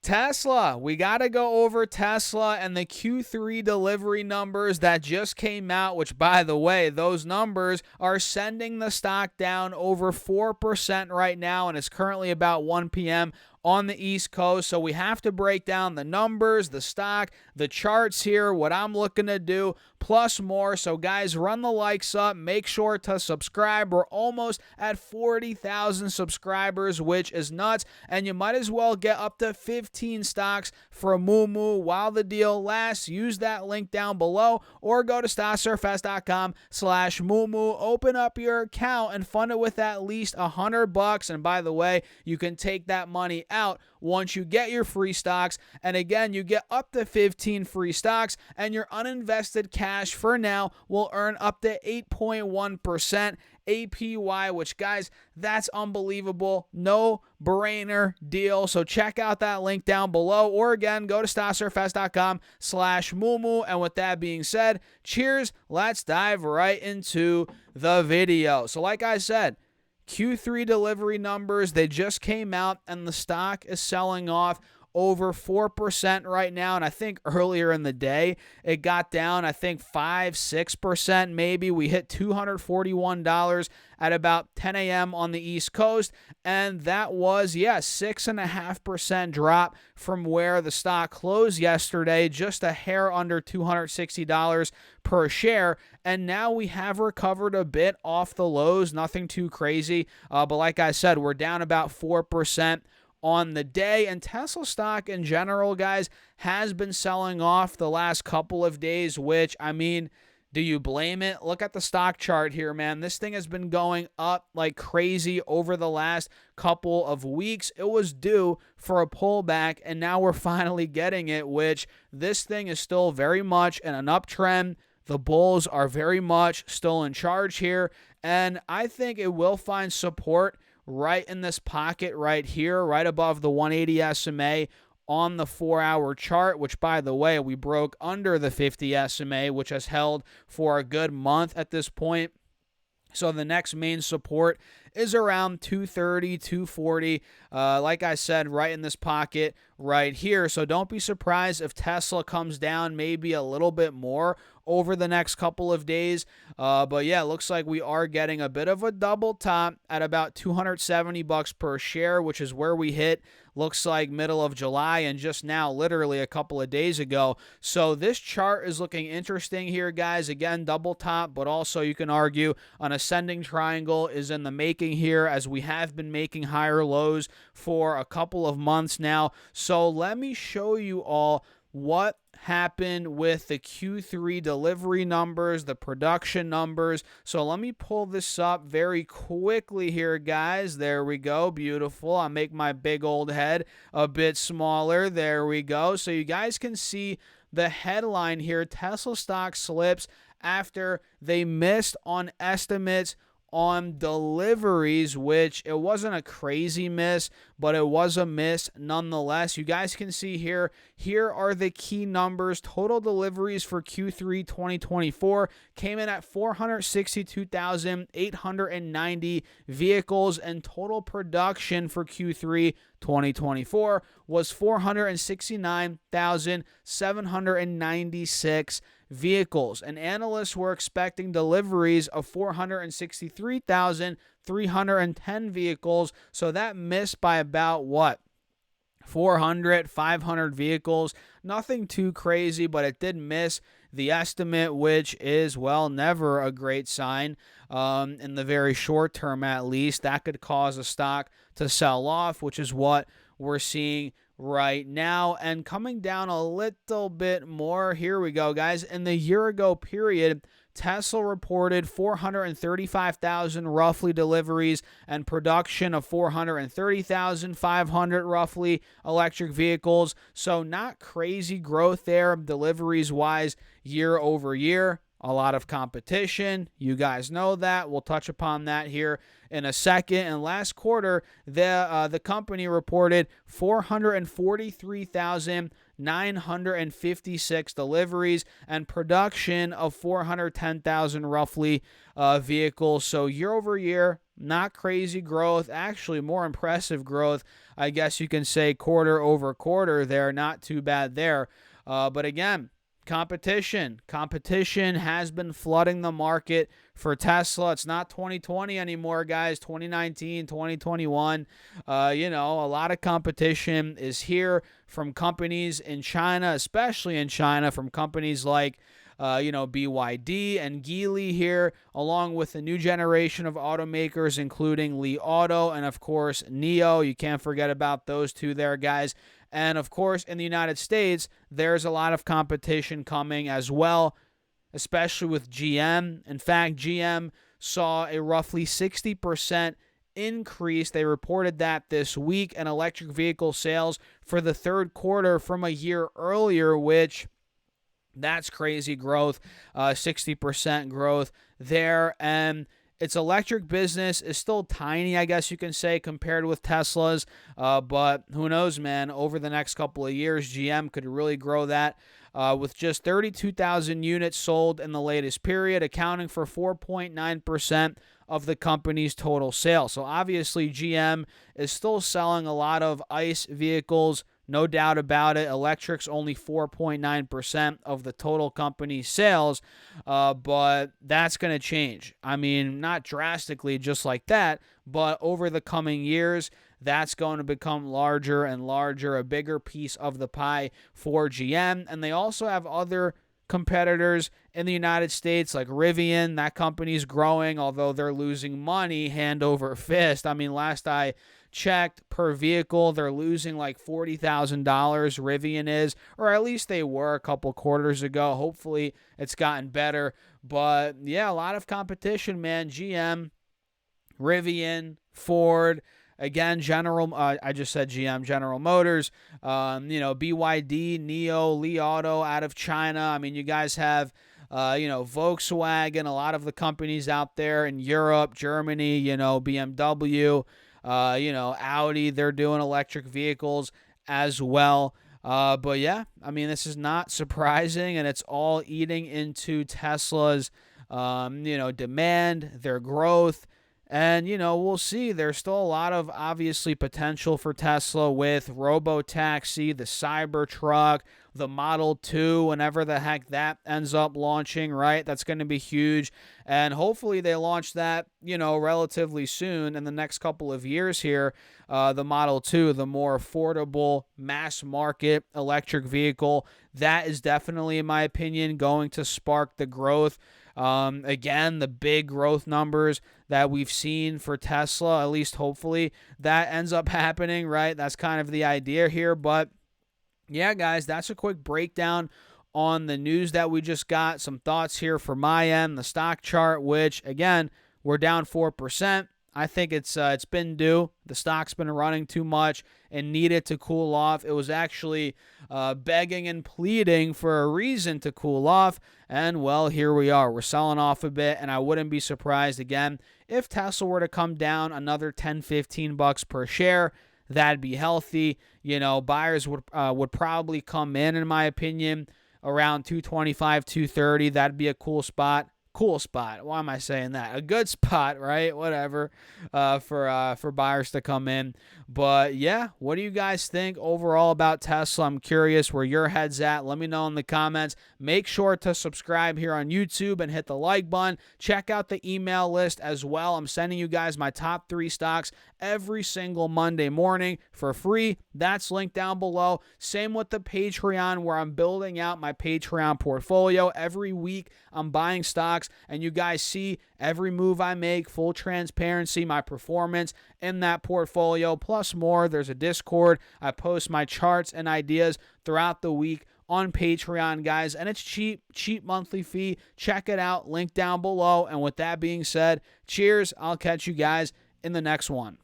Tesla, we got to go over Tesla and the Q3 delivery numbers that just came out, which, by the way, those numbers are sending the stock down over 4% right now, and it's currently about 1 p.m. on the East Coast. So we have to break down the numbers, the stock, the charts here, what I'm looking to do, plus more. So guys, run the likes up. Make sure to subscribe. We're almost at 40,000 subscribers, which is nuts. And you might as well get up to 15 stocks for Moomoo while the deal lasts. Use that link down below or go to StockSurfS.com/Moomoo. Open up your account and fund it with at least $100. And by the way, you can take that money out once you get your free stocks. And again, you get up to 15 free stocks, and your uninvested cash for now will earn up to 8.1% APY, which, guys, that's unbelievable. No brainer deal. So check out that link down below, or again, go to StockSurfS.com/Moomoo. And with that being said, cheers. Let's dive right into the video. So like I said, Q3 delivery numbers, they just came out, and the stock is selling off over 4% right now. And I think earlier in the day, it got down, I think 5-6% maybe. We hit $241 at about 10 a.m. on the East Coast. And that was, 6.5% drop from where the stock closed yesterday, just a hair under $260 per share. And now we have recovered a bit off the lows, nothing too crazy. But like I said, we're down about 4% on the day. And Tesla stock in general, guys, has been selling off the last couple of days, which, I mean, do you blame it? Look at the stock chart here, man. This thing has been going up like crazy over the last couple of weeks. It was due for a pullback, and now we're finally getting it, which this thing is still very much in an uptrend. The bulls are very much still in charge here, and I think it will find support right in this pocket right here, right above the 180 SMA on the 4-hour chart, which, by the way, we broke under the 50 SMA, which has held for a good month at this point. So the next main support is around 230, 240. Like I said, right in this pocket right here. So don't be surprised if Tesla comes down maybe a little bit more over the next couple of days. But yeah, it looks like we are getting a bit of a double top at about $270 per share, which is where we hit, looks like, middle of July, and just now, literally a couple of days ago. So this chart is looking interesting here, guys. Again, double top, but also you can argue an ascending triangle is in the making here, as we have been making higher lows for a couple of months now. So let me show you all what happened with the Q3 delivery numbers, the production numbers. So let me pull this up very quickly here, guys. There we go. Beautiful. I'll make my big old head a bit smaller. There we go. So you guys can see the headline here. Tesla stock slips after they missed on estimates on deliveries, which it wasn't a crazy miss, but it was a miss nonetheless. You guys can see here are the key numbers. Total deliveries for Q3 2024 came in at 462,890 vehicles, and total production for Q3 2024 was 469,796 vehicles, and analysts were expecting deliveries of 463,310 vehicles. So that missed by about 400, 500 vehicles. Nothing too crazy, but it did miss the estimate, which is, well, never a great sign in the very short term, at least. That could cause a stock to sell off, which is what we're seeing right now. And coming down a little bit more, here we go, guys. In the year ago period, Tesla reported 435,000 roughly deliveries and production of 430,500 roughly electric vehicles. So not crazy growth there deliveries wise year over year. A lot of competition. You guys know that. We'll touch upon that here in a second. And last quarter, the company reported 443,956 deliveries and production of 410,000 roughly vehicles. So year over year, not crazy growth, actually more impressive growth, I guess you can say, quarter over quarter there. Not too bad there. But again, competition has been flooding the market for Tesla. It's not 2020 anymore, guys. 2019, 2021. A lot of competition is here from companies in China, especially in China, from companies like BYD and Geely here, along with the new generation of automakers, including Li Auto and, of course, NIO. You can't forget about those two there, guys. And, of course, in the United States, there's a lot of competition coming as well, especially with GM. In fact, GM saw a roughly 60% increase. They reported that this week in electric vehicle sales for the third quarter from a year earlier, which that's crazy growth, 60% growth there. And its electric business is still tiny, I guess you can say, compared with Tesla's. But who knows, man? Over the next couple of years, GM could really grow that. With just 32,000 units sold in the latest period, accounting for 4.9% of the company's total sales. So obviously, GM is still selling a lot of ICE vehicles. No doubt about it. Electric's only 4.9% of the total company's sales, but that's going to change. I mean, not drastically just like that, but over the coming years, that's going to become larger and larger, a bigger piece of the pie for GM. And they also have other competitors in the United States like Rivian. That company's growing, although they're losing money hand over fist. I mean, last I checked, per vehicle, they're losing like $40,000. Rivian is, or at least they were a couple quarters ago. Hopefully it's gotten better. But yeah, a lot of competition, man. GM, Rivian, Ford, again, I just said GM, General Motors, BYD, NIO, Li Auto out of China. I mean, you guys have Volkswagen, a lot of the companies out there in Europe, Germany, BMW, Audi, they're doing electric vehicles as well. But yeah, I mean, this is not surprising, and it's all eating into Tesla's, demand, their growth. And, we'll see. There's still a lot of, obviously, potential for Tesla with Robotaxi, the Cybertruck, the Model 2, whenever the heck that ends up launching, right? That's going to be huge. And hopefully they launch that, relatively soon in the next couple of years here. The Model 2, the more affordable mass market electric vehicle, that is definitely, in my opinion, going to spark the growth. Again, the big growth numbers that we've seen for Tesla, at least hopefully that ends up happening, right? That's kind of the idea here. But yeah, guys, that's a quick breakdown on the news that we just got. Some thoughts here from my end. The stock chart, which again, we're down 4%. I think it's been due. The stock's been running too much and needed to cool off. It was actually begging and pleading for a reason to cool off. And, well, here we are. We're selling off a bit, and I wouldn't be surprised, again, if Tesla were to come down another $10-15 per share. That'd be healthy. Buyers would probably come in my opinion, around 225, 230. That'd be a cool spot. Why am I saying that? A good spot, right? Whatever, for buyers to come in. But yeah, what do you guys think overall about Tesla? I'm curious where your head's at. Let me know in the comments. Make sure to subscribe here on YouTube and hit the like button. Check out the email list as well. I'm sending you guys my top 3 stocks every single Monday morning for free. That's linked down below. Same with the Patreon, where I'm building out my Patreon portfolio. Every week I'm buying stocks, and you guys see every move I make, full transparency, my performance in that portfolio, plus more. There's a Discord. I post my charts and ideas throughout the week on Patreon, guys, and it's cheap monthly fee. Check it out, link down below. And with that being said, cheers. I'll catch you guys in the next one.